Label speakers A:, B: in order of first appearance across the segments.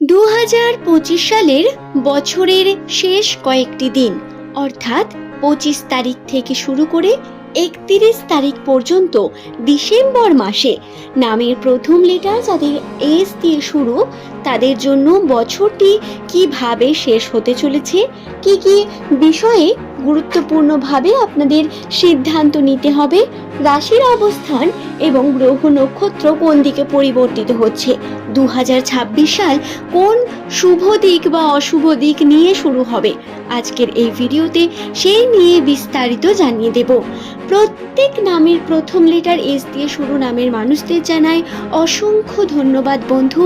A: 2025 সালের বছরের শেষ কয়েকটি দিন অর্থাৎ 25 তারিখ থেকে শুরু করে 31 তারিখ পর্যন্ত ডিসেম্বর মাসে নামের প্রথম লেটার যাদের এস দিয়ে শুরু তাদের জন্য বছরটি কিভাবে শেষ হতে চলেছে, কি কি বিষয়ে গুরুত্বপূর্ণভাবে আপনাদের সিদ্ধান্ত নিতে হবে, রাশির অবস্থান এবং গ্রহ নক্ষত্র কোন দিকে পরিবর্তিত হচ্ছে, 2026 সাল কোন শুভ দিক বা অশুভ দিক নিয়ে শুরু হবে, আজকের এই ভিডিওতে সেই নিয়ে বিস্তারিত জানিয়ে দেব। প্রত্যেক নামের প্রথম লেটার এস দিয়ে শুরু নামের মানুষদের জানাই অসংখ্য ধন্যবাদ বন্ধু,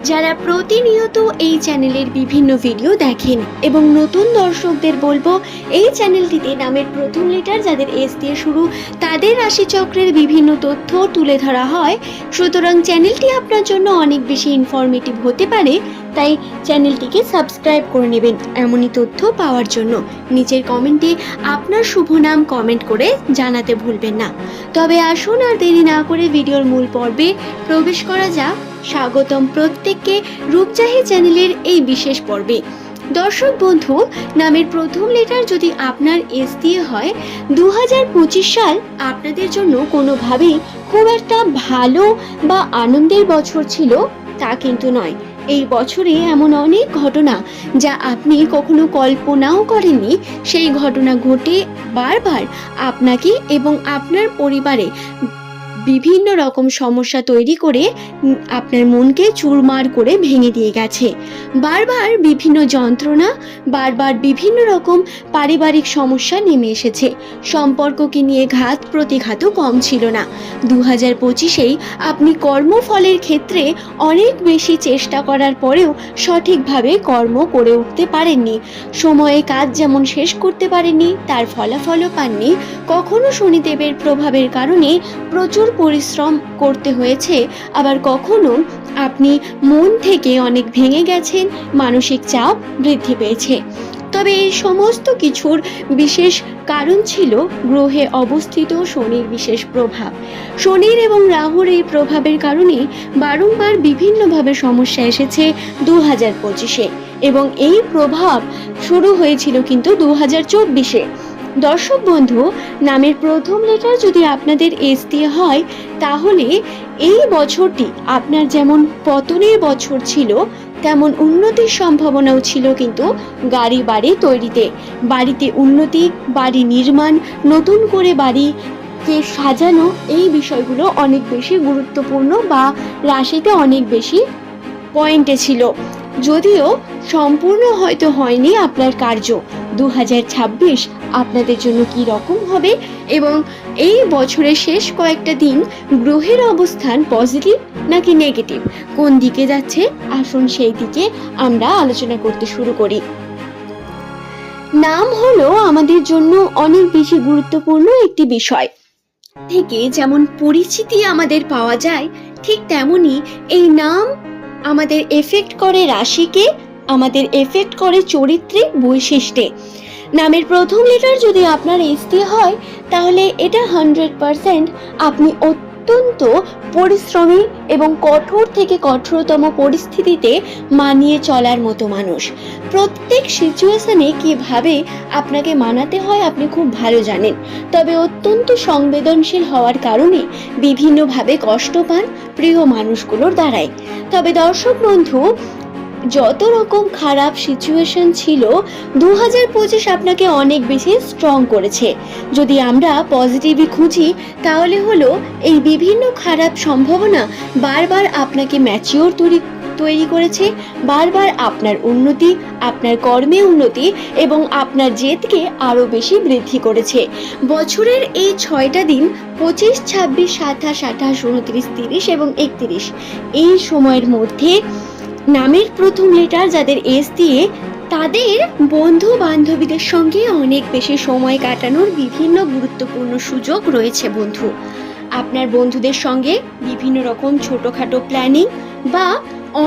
A: যারা প্রতিনিয়ত এই চ্যানেলের বিভিন্ন ভিডিও দেখেন। এবং নতুন দর্শকদের বলবো, এই চ্যানেলটিতে নামের প্রথম লেটার যাদের এস দিয়ে শুরু তাদের রাশিচক্রের বিভিন্ন তথ্য তুলে ধরা হয়, সুতরাং চ্যানেলটি আপনার জন্য অনেক বেশি ইনফরমেটিভ হতে পারে, তাই চ্যানেলটিকে সাবস্ক্রাইব করে নেবেন এমনই তথ্য পাওয়ার জন্য। নিচের কমেন্টে আপনার শুভ নাম কমেন্ট করে জানাতে ভুলবেন না। তবে আসুন আর দেরি না করে ভিডিওর মূল পর্বে প্রবেশ করা যাক। স্বাগতম প্রত্যেককে রূপজাহি চ্যানেলের এই বিশেষ পর্বে। দর্শক বন্ধু, নামের প্রথম লেটার যদি আপনার এস দিয়ে হয়, 2025 সাল আপনাদের জন্য কোনোভাবেই খুব একটা ভালো বা আনন্দের বছর ছিল তা কিন্তু নয়। এই বছরে এমন অনেক ঘটনা যা আপনি কখনো কল্পনাও করেননি, সেই ঘটনা ঘটে বারবার আপনাকে এবং আপনার পরিবারে বিভিন্ন রকম সমস্যা তৈরি করে আপনার মনকে চুরমার করে ভেঙে দিয়ে গেছে। বারবার বিভিন্ন যন্ত্রণা, বারবার বিভিন্ন রকম পারিবারিক সমস্যা নেমে এসেছে। সম্পর্ককে নিয়ে ঘাত প্রতিঘাতও কম ছিল না। 2025-এই আপনি কর্মফলের ক্ষেত্রে অনেক বেশি চেষ্টা করার পরেও সঠিকভাবে কর্ম করে উঠতে পারেননি। সময়ে কাজ যেমন শেষ করতে পারেননি, তার ফলাফলও পাননি। কখনো শনিদেবের প্রভাবের কারণে প্রচুর পরিশ্রম করতে হয়েছে, আবার কখনো আপনি মন থেকে অনেক ভেঙে গেছেন, মানসিক চাপ বৃদ্ধি পেয়েছে। তবে এই সমস্ত কিছুর বিশেষ কারণ ছিল গ্রহে অবস্থিত শনির বিশেষ প্রভাব। শনির এবং রাহুর এই প্রভাবের কারণে বারংবার বিভিন্নভাবে সমস্যা এসেছে 2025-এ, এবং এই প্রভাব শুরু হয়েছিল কিন্তু 2024-এ। দর্শক বন্ধু, নামের প্রথম লেটার যদি আপনাদের এস দিয়ে হয়, তাহলে এই বছরটি আপনার যেমন পতনের বছর ছিল, তেমন উন্নতির সম্ভাবনাও ছিল কিন্তু গাড়ি বাড়ি তৈরিতে। বাড়িতে উন্নতি, বাড়ি নির্মাণ, নতুন করে বাড়িকে সাজানো, এই বিষয়গুলো অনেক বেশি গুরুত্বপূর্ণ বা রাশিতে অনেক বেশি পয়েন্টে ছিল। যদিও সম্পূর্ণ হয়তো হয়নি আপনার কার্য। 2026 আপনাদের জন্য কি রকম হবে এবং এই বছরের শেষ কয়েকটা দিন গ্রহের অবস্থান পজিটিভ নাকি নেগেটিভ, কোন দিকে যাচ্ছে, আসুন সেই দিকে আমরা আলোচনা করতে শুরু করি। নাম হলো আমাদের জন্য অনেক বেশি গুরুত্বপূর্ণ একটি বিষয়। থেকে যেমন পরিচিতি আমাদের পাওয়া যায়, ঠিক তেমনি এই নাম আমাদের এফেক্ট করে রাশিকে, আমাদের এফেক্ট করে চরিত্রিক বৈশিষ্ট্যে। নামের প্রথম লেটার যদি আপনার এস দিয়ে হয়, তাহলে এটা 100% আপনি অত্যন্ত পরিশ্রমী এবং কঠোর থেকে কঠোরতম পরিস্থিতিতে মানিয়ে চলার মতো মানুষ। প্রত্যেক সিচুয়েশনে কিভাবে আপনাকে মানাতে হয় আপনি খুব ভালো জানেন, তবে অত্যন্ত সংবেদনশীল হওয়ার কারণে বিভিন্নভাবে কষ্ট পান প্রিয় মানুষগুলোর দ্বারাই। তবে দর্শক বন্ধু, যত রকম খারাপ সিচুয়েশন ছিল, 2025 আপনাকে অনেক বেশি স্ট্রং করেছে। যদি আমরা পজিটিভই খুঁজি, তাহলে হলো এই বিভিন্ন খারাপ সম্ভাবনা বারবার আপনাকে ম্যাচিওর তৈরি করেছে, বারবার আপনার উন্নতি, আপনার কর্মে উন্নতি এবং আপনার জেদকে আরও বেশি বৃদ্ধি করেছে। বছরের এই 6টা দিন 25, 26, 27, 28, 29, 30 এবং 31, এই সময়ের মধ্যে নামের প্রথম লেটার যাদের এস দিয়ে তাদের বন্ধু বান্ধবীদের সঙ্গে অনেক বেশি সময় কাটানোর বিভিন্ন গুরুত্বপূর্ণ সুযোগ রয়েছে বন্ধু। আপনার বন্ধুদের সঙ্গে বিভিন্ন রকম ছোটোখাটো প্ল্যানিং বা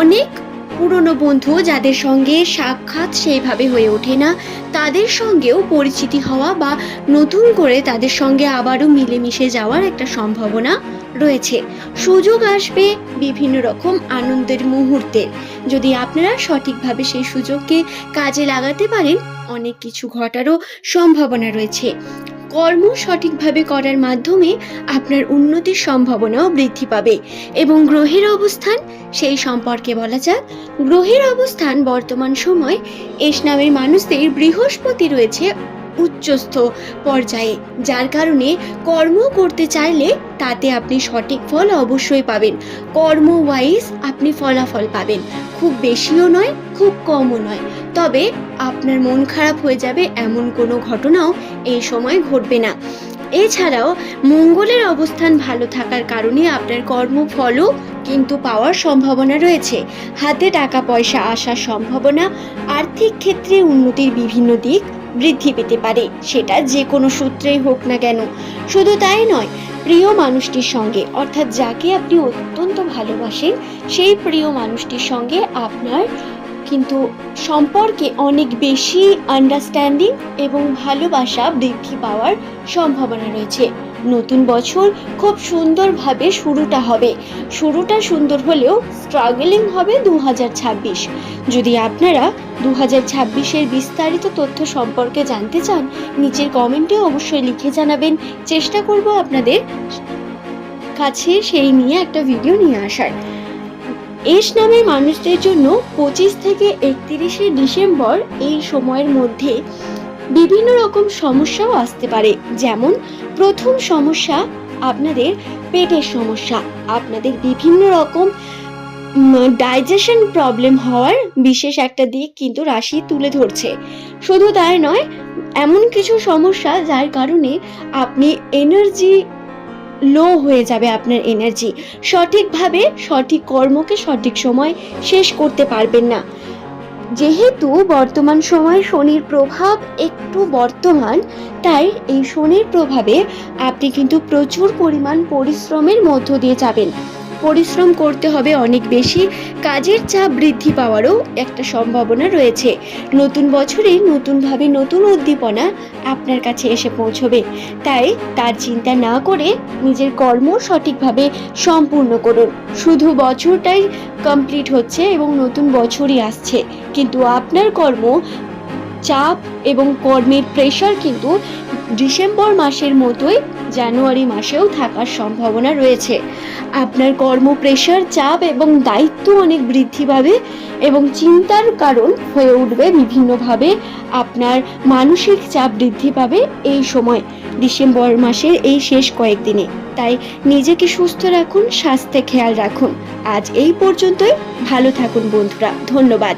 A: অনেক পুরনো বন্ধু যাদের সঙ্গে সাক্ষাৎ সেইভাবে হয়ে ওঠে না, তাদের সঙ্গেও পরিচিতি হওয়া বা নতুন করে তাদের সঙ্গে আবারও মিলেমিশে যাওয়ার একটা সম্ভাবনা রয়েছে। সুযোগ আসবে বিভিন্ন রকম আনন্দের মুহূর্তে। যদি আপনারা সঠিকভাবে সেই সুযোগকে কাজে লাগাতে পারেন, অনেক কিছু ঘটারও সম্ভাবনা রয়েছে। কর্ম সঠিকভাবে করার মাধ্যমে আপনার উন্নতির সম্ভাবনাও বৃদ্ধি পাবে। এবং গ্রহের অবস্থান, সেই সম্পর্কে বলা যাক। গ্রহের অবস্থান বর্তমান সময় এস নামের মানুষদের বৃহস্পতি রয়েছে উচ্চস্থ পর্যায়ে, যার কারণে কর্ম করতে চাইলে তাতে আপনি সঠিক ফল অবশ্যই পাবেন। কর্ম ওয়াইজ আপনি ফলাফল পাবেন, খুব বেশিও নয় খুব কমও নয়। তবে আপনার মন খারাপ হয়ে যাবে এমন কোনো ঘটনাও এই সময় ঘটবে না। এছাড়াও মঙ্গলের অবস্থান ভালো থাকার কারণে আপনার কর্মফলও কিন্তু পাওয়ার সম্ভাবনা রয়েছে। হাতে টাকা পয়সা আসার সম্ভাবনা, আর্থিক ক্ষেত্রে উন্নতির বিভিন্ন দিক বৃদ্ধি পেতে পারে, সেটা যে কোনো সূত্রেই হোক না কেন। শুধু তাই নয়, প্রিয় মানুষটির সঙ্গে, অর্থাৎ যাকে আপনি অত্যন্ত ভালোবাসেন, সেই প্রিয় মানুষটির সঙ্গে আপনার কিন্তু সম্পর্কে অনেক বেশি আন্ডারস্ট্যান্ডিং এবং ভালোবাসা বৃদ্ধি পাওয়ার সম্ভাবনা রয়েছে। নতুন বছর খুব সুন্দরভাবে শুরুটা হবে। শুরুটা সুন্দর হলেও স্ট্রাগলিং হবে 2026। যদি আপনারা 2026-এর বিস্তারিত তথ্য সম্পর্কে জানতে চান, নিচের কমেন্টে অবশ্যই লিখে জানাবেন। চেষ্টা করব আপনাদের কাছে সেই নিয়ে একটা ভিডিও নিয়ে আসার। এস নামের মানুষদের জন্য 25 থেকে 31শে ডিসেম্বর এই সময়ের মধ্যে বিভিন্ন রকম সমস্যাও আসতে পারে। যেমন প্রথম সমস্যা আপনাদের পেটের সমস্যা, আপনাদের বিভিন্ন রকম ডাইজেশন প্রবলেম হওয়ার বিশেষ একটা দিক কিন্তু রাশি তুলে ধরছে। শুধু তাই নয়, এমন কিছু সমস্যা যার কারণে আপনি এনার্জি লো হয়ে যাবে, আপনার এনার্জি সঠিকভাবে সঠিক কর্মকে সঠিক সময় শেষ করতে পারবেন না। যেহেতু বর্তমান সময় শনির প্রভাব একটু বর্তমান, তাই এই শনির প্রভাবে আপনি কিন্তু প্রচুর পরিমাণ পরিশ্রমের মধ্য দিয়ে যাবেন। পরিশ্রম করতে হবে অনেক বেশি, কাজের চাপ বৃদ্ধি পাওয়ারও একটা সম্ভাবনা রয়েছে। নতুন বছরে নতুনভাবে নতুন উদ্দীপনা আপনার কাছে এসে পৌঁছবে, তাই তার চিন্তা না করে নিজের কর্ম সঠিকভাবে সম্পূর্ণ করুন। শুধু বছরটাই কমপ্লিট হচ্ছে এবং নতুন বছরই আসছে, কিন্তু আপনার কর্ম চাপ এবং কর্মের প্রেশার কিন্তু ডিসেম্বর মাসের মতোই জানুয়ারি মাসেও থাকার সম্ভাবনা রয়েছে। আপনার কর্ম প্রেশার, চাপ এবং দায়িত্ব অনেক বৃদ্ধি পাবে এবং চিন্তার কারণ হয়ে উঠবে বিভিন্নভাবে। আপনার মানসিক চাপ বৃদ্ধি পাবে এই সময়, ডিসেম্বর মাসের এই শেষ কয়েকদিনে। তাই নিজেকে সুস্থ রাখুন, স্বাস্থ্যে খেয়াল রাখুন। আজ এই পর্যন্তই, ভালো থাকুন বন্ধুরা, ধন্যবাদ।